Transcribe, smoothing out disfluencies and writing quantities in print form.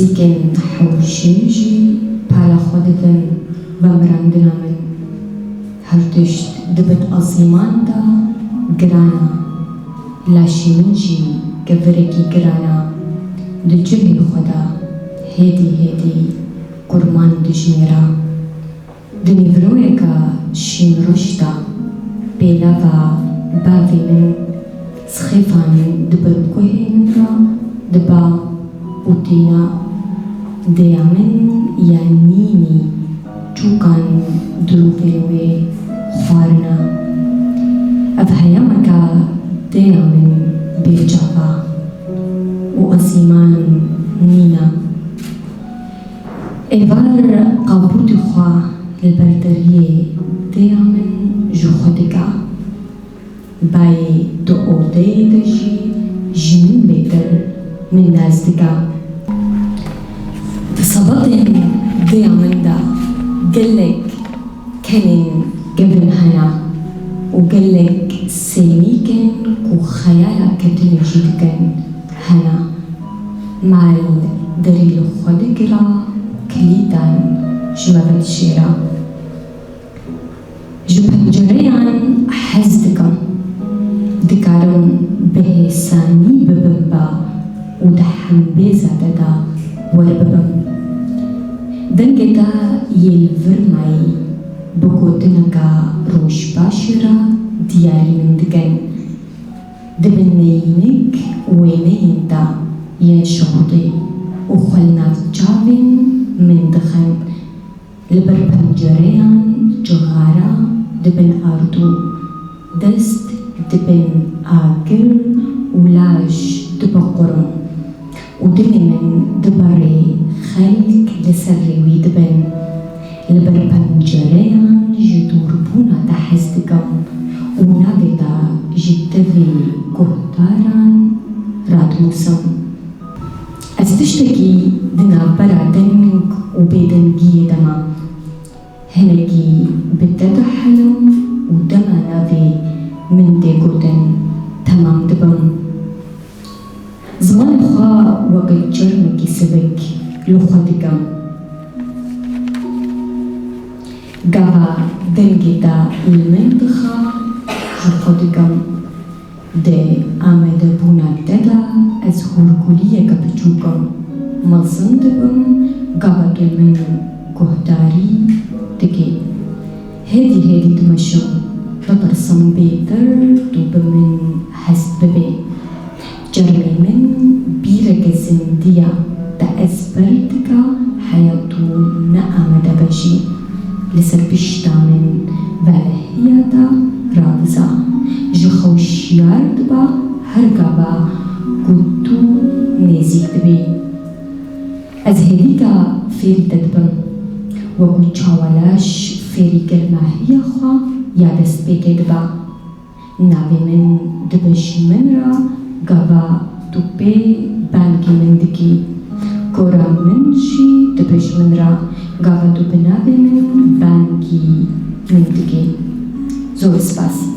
سیکن حوشیجی پالا خودکن و مرندنا من هر تشت دبت آسیمان دا گرانا لاشی من جی گورکی گرانا دو جبه خدا هیدی قرمان دجمیرا دنیوروی که شین رشدا بیلا و باوی من سخیفان دبت کوهین را دبا بوتینا دیا من یا نینی چوکان دروفیروی خوارنا اف هیامکا دیا من بیجاوا و اسیمان نینا ایوار قابوت خواه البردریه دیا من جو خودکا بای دو اوده دجی جنین بیتر من نازدکا تصابطن دیا من دا قلك كنن قبل هنا وقلك سيميكن وخيالك كتنجيدكن هنا مع الدليل خدقرا كليدان جمبت شيرا جو بنجريان حزدكم دكارون به ساني ببنبا ودحم بيزا دادا ورببن دنگتا یلورمای بگوتنکا روش باشرا دیاری من دگن دبنینک وینین دا ین شهوده و خلنات جاوین من دخن لبر پنجریان جغارا دبن آردو دست دبن آگر ولاش دبقرم ودني من دبري خلق لسروي دبن لبر بنجريان جدور بونا تحزدكم ونابدا جدوي كهتاران راد موسم از تشتكي دنا برا دنك وبيدن دما هنكي بدد حلم ودما نافي من ديكوتن تمام دبن زمان خوا وقت جرمكي سبك لخدكم قاها دنجتا المنطقة خدكم ده آمده بونا دادا از هرکولیه کپچوکم ملزندبم قاها من كهداري دكي هدي تمشون بطرسم بيتر دوبمن حسد ببي جرمي من بيرك زندية دا أزبرتك حياتو نعمة بشي لسر بشتامن والهية دا رابزا جخوشيار دبا هرقابا قدو نزيك دبي از هليكا فيري ددبن وقو چاولاش فيري گرماهية خوا يادست بيكي دبا ناوي من دبش من را قابا توبي بانكي من دكي كورا من شي دبش من را قابا تو بنابي من بانكي من دكي زور سپاس